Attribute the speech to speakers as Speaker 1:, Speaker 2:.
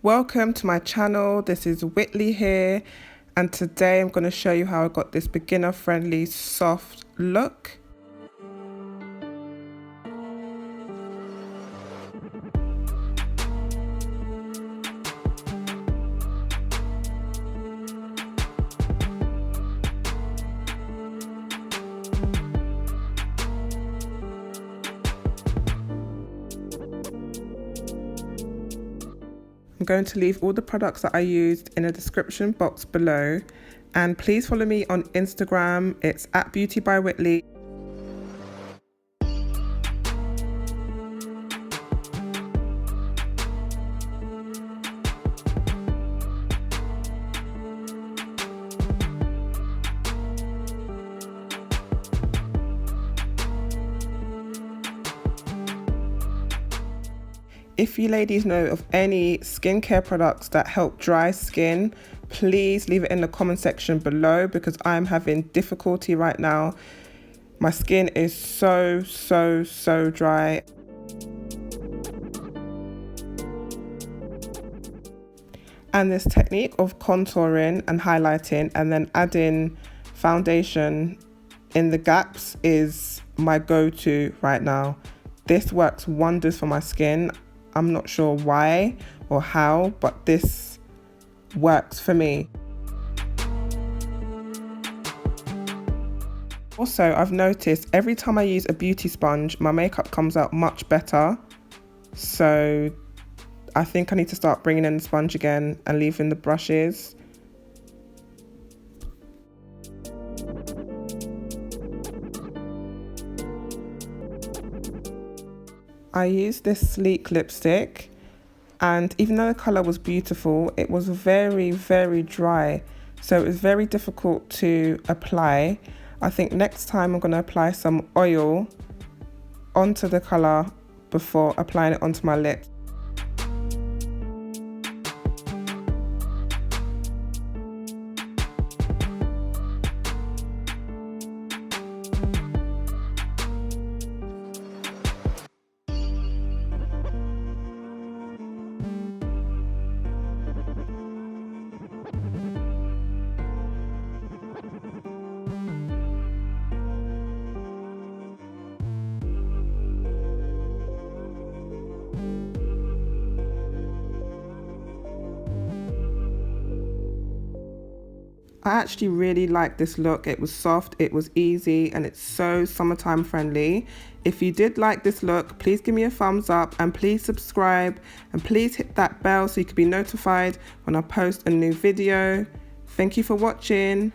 Speaker 1: Welcome to my channel. This is Whitley here, and today I'm going to show you how I got this beginner friendly soft look. I'm going to leave all the products that I used in a description box below, and please follow me on Instagram. It's at Beauty by Whitley. If you ladies know of any skincare products that help dry skin, please leave it in the comment section below, because I'm having difficulty right now. My skin is so dry. And this technique of contouring and highlighting and then adding foundation in the gaps is my go-to right now. This works wonders for my skin. I'm not sure why or how, but this works for me. Also, I've noticed every time I use a beauty sponge, my makeup comes out much better. So I think I need to start bringing in the sponge again and leaving the brushes. I used this sleek lipstick, and even though the colour was beautiful, it was very dry, so it was very difficult to apply. I think next time I'm going to apply some oil onto the colour before applying it onto my lips. I actually really like this look. It was soft, it was easy, and it's so summertime friendly. If you did like this look, please give me a thumbs up and please subscribe, and please hit that bell so you can be notified when I post a new video. Thank you for watching.